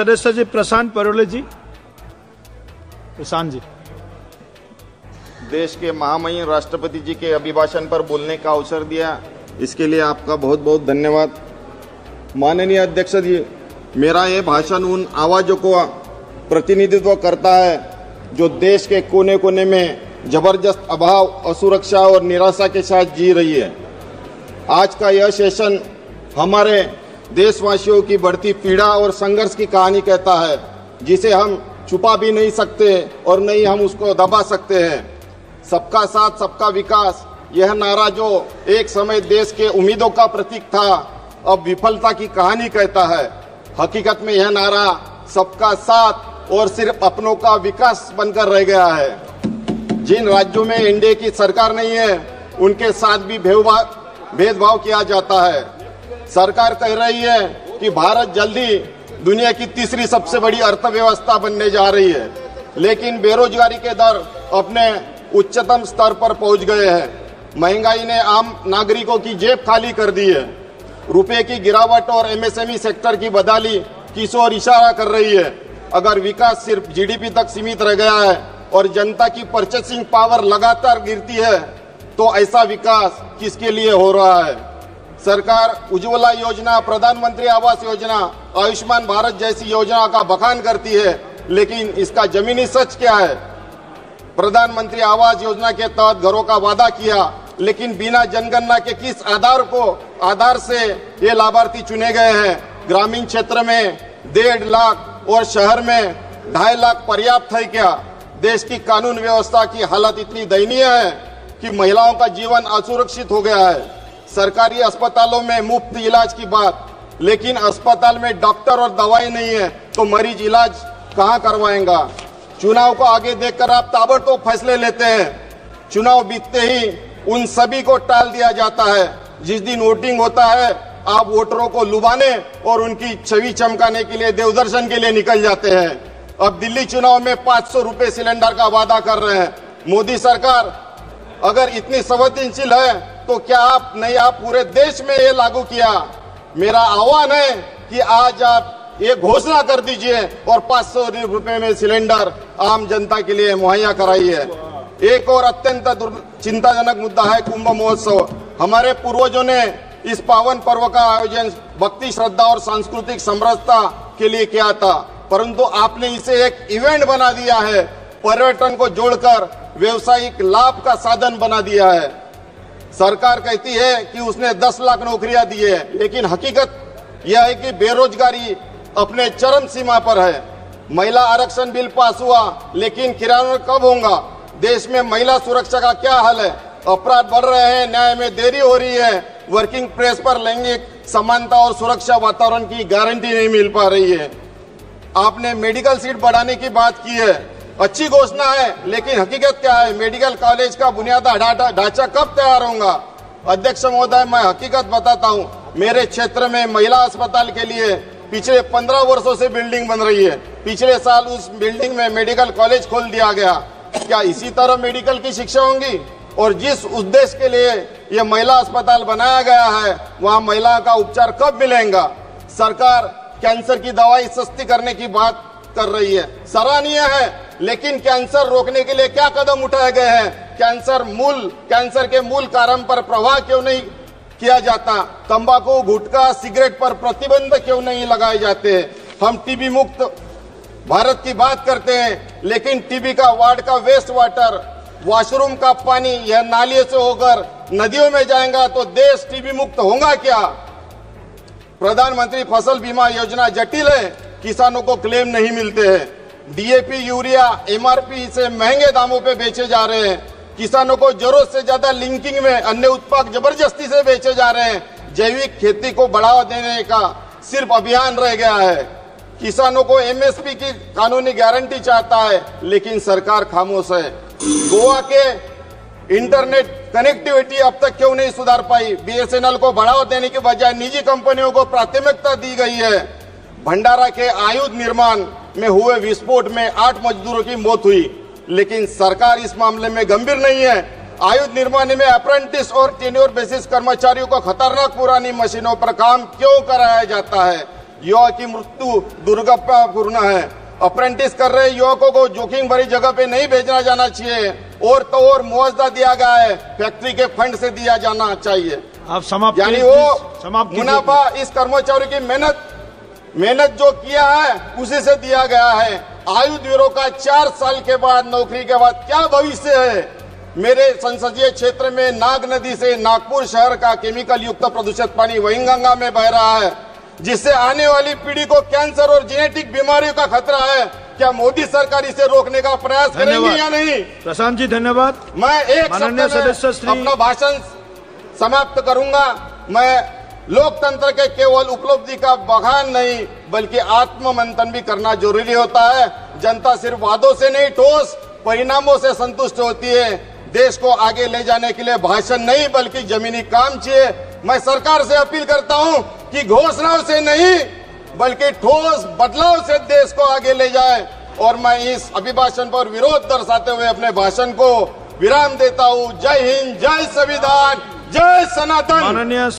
सदस्य जी प्रशांत परोले जी। प्रशांत जी। देश के महामहिम राष्ट्रपति जी के अभिभाषण पर बोलने का अवसर दिया, इसके लिए आपका बहुत बहुत धन्यवाद। माननीय अध्यक्ष जी, मेरा ये भाषण उन आवाज़ों को प्रतिनिधित्व करता है जो देश के कोने कोने में जबरदस्त अभाव, असुरक्षा और निराशा के साथ जी रही है। आज का यह सेशन हमारे देशवासियों की बढ़ती पीड़ा और संघर्ष की कहानी कहता है, जिसे हम छुपा भी नहीं सकते और नहीं हम उसको दबा सकते हैं। सबका साथ सबका विकास, यह नारा जो एक समय देश के उम्मीदों का प्रतीक था, अब विफलता की कहानी कहता है। हकीकत में यह नारा सबका साथ और सिर्फ अपनों का विकास बनकर रह गया है। जिन राज्यों में एनडीए की सरकार नहीं है, उनके साथ भी भेदभाव किया जाता है। सरकार कह रही है कि भारत जल्दी दुनिया की तीसरी सबसे बड़ी अर्थव्यवस्था बनने जा रही है, लेकिन बेरोजगारी के दर अपने उच्चतम स्तर पर पहुंच गए हैं। महंगाई ने आम नागरिकों की जेब खाली कर दी है। रुपए की गिरावट और एमएसएमई सेक्टर की बदहाली किस ओर इशारा कर रही है। अगर विकास सिर्फ जीडीपी तक सीमित रह गया है और जनता की परचेसिंग पावर लगातार गिरती है, तो ऐसा विकास किसके लिए हो रहा है? सरकार उज्ज्वला योजना, प्रधानमंत्री आवास योजना, आयुष्मान भारत जैसी योजना का बखान करती है, लेकिन इसका जमीनी सच क्या है? प्रधानमंत्री आवास योजना के तहत घरों का वादा किया, लेकिन बिना जनगणना के किस आधार से ये लाभार्थी चुने गए हैं? ग्रामीण क्षेत्र में 1.5 लाख और शहर में 2.5 लाख पर्याप्त है क्या? देश की कानून व्यवस्था की हालत इतनी दयनीय है कि महिलाओं का जीवन असुरक्षित हो गया है। सरकारी अस्पतालों में मुफ्त इलाज की बात, लेकिन अस्पताल में डॉक्टर और दवाई नहीं है, तो मरीज इलाज कहां करवाएगा? चुनाव को आगे देखकर आप ताबड़तोड़ फैसले लेते हैं। चुनाव बीतते ही उन सभी को टाल दिया जाता है। जिस दिन वोटिंग होता है, आप वोटरों को लुभाने और उनकी छवि चमकाने के लिए देवदर्शन के लिए निकल जाते हैं। अब दिल्ली चुनाव में 500 रुपए सिलेंडर का वादा कर रहे हैं। मोदी सरकार अगर इतनी संवेदनशील है, तो क्या आप पूरे देश में ये लागू किया? मेरा आह्वान है कि आज आप ये घोषणा कर दीजिए और 500 रुपए में सिलेंडर आम जनता के लिए मुहैया कराइए। एक और अत्यंत चिंताजनक मुद्दा है कुंभ महोत्सव। हमारे पूर्वजों ने इस पावन पर्व का आयोजन भक्ति, श्रद्धा और सांस्कृतिक समरसता के लिए किया था, परंतु आपने इसे एक इवेंट बना दिया है, पर्यटन को जोड़कर व्यवसायिक लाभ का साधन बना दिया है। सरकार कहती है कि उसने 10 लाख नौकरियां दी है, लेकिन हकीकत यह है कि बेरोजगारी अपने चरम सीमा पर है। महिला आरक्षण बिल पास हुआ, लेकिन क्रियान्वयन कब होगा? देश में महिला सुरक्षा का क्या हाल है? अपराध बढ़ रहे हैं, न्याय में देरी हो रही है, वर्किंग प्लेस पर लैंगिक समानता और सुरक्षा वातावरण की गारंटी नहीं मिल पा रही है। आपने मेडिकल सीट बढ़ाने की बात की है, अच्छी घोषणा है, लेकिन हकीकत क्या है? मेडिकल कॉलेज का बुनियादी ढांचा कब तैयार होगा? अध्यक्ष महोदय, मैं हकीकत बताता हूं। मेरे क्षेत्र में महिला अस्पताल के लिए पिछले 15 वर्षों से बिल्डिंग बन रही है। पिछले साल उस बिल्डिंग में मेडिकल कॉलेज खोल दिया गया। क्या इसी तरह मेडिकल की शिक्षा होगी? और जिस उद्देश्य के लिए यह महिला अस्पताल बनाया गया है, वहाँ महिला का उपचार कब मिलेगा? सरकार कैंसर की दवाई सस्ती करने की बात कर रही है, सराहनीय है, लेकिन कैंसर रोकने के लिए क्या कदम उठाए गए हैं? कैंसर के मूल कारण पर प्रभाव क्यों नहीं किया जाता? तंबाकू, गुटखा, सिगरेट पर प्रतिबंध क्यों नहीं लगाए जाते? हम टीबी मुक्त भारत की बात करते हैं, लेकिन टीबी का वार्ड का वेस्ट वाटर, वॉशरूम का पानी यह नालियों से होकर नदियों में जाएगा, तो देश टीबी मुक्त होगा क्या? प्रधानमंत्री फसल बीमा योजना जटिल है, किसानों को क्लेम नहीं मिलते हैं। डीएपी, यूरिया एमआरपी से महंगे दामों पे बेचे जा रहे हैं। किसानों को जरूरत से ज्यादा लिंकिंग में अन्य उत्पाद जबरदस्ती से बेचे जा रहे हैं। जैविक खेती को बढ़ावा देने का सिर्फ अभियान रह गया है। किसानों को एमएसपी की कानूनी गारंटी चाहता है, लेकिन सरकार खामोश है। गोवा के इंटरनेट कनेक्टिविटी अब तक क्यों नहीं सुधार पाई? बीएसएनएल को बढ़ावा देने के बजाय निजी कंपनियों को प्राथमिकता दी गई है। भंडारा के आयुध निर्माण में हुए विस्फोट में 8 मजदूरों की मौत हुई, लेकिन सरकार इस मामले में गंभीर नहीं है। आयुध निर्माण में अप्रेंटिस और टेन्योर बेसिस कर्मचारियों को खतरनाक पुरानी मशीनों पर काम क्यों कराया जाता है? युवा की मृत्यु दुर्भाग्यपूर्ण है। अप्रेंटिस कर रहे युवकों को जोखिम भरी जगह पे नहीं भेजना जाना चाहिए और तो और मुआवजा दिया गया है, फैक्ट्री के फंड से दिया जाना चाहिए। आप समाप्त यानी वो मुनाफा इस कर्मचारी की मेहनत जो किया है उसी से दिया गया है। आयुध ब्यूरो का 4 साल के बाद नौकरी के बाद क्या भविष्य है? मेरे संसदीय क्षेत्र में नाग नदी से नागपुर शहर का केमिकल युक्त प्रदूषित पानी वहींगंगा में बह रहा है, जिससे आने वाली पीढ़ी को कैंसर और जेनेटिक बीमारियों का खतरा है। क्या मोदी सरकार इसे रोकने का प्रयास करेंगी या नहीं? प्रशांत जी धन्यवाद। मैं एक शब्द में अपना भाषण समाप्त करूंगा। मैं लोकतंत्र के केवल उपलब्धि का बखान नहीं बल्कि आत्म मंथन भी करना जरूरी होता है। जनता सिर्फ वादों से नहीं, ठोस परिणामों से संतुष्ट होती है। देश को आगे ले जाने के लिए भाषण नहीं बल्कि जमीनी काम चाहिए। मैं सरकार से अपील करता हूं कि घोषणाओं से नहीं बल्कि ठोस बदलाव से देश को आगे ले जाए। और मैं इस अभिभाषण पर विरोध दर्शाते हुए अपने भाषण को विराम देता हूं। जय हिंद, जय संविधान, जय सनातन। माननीय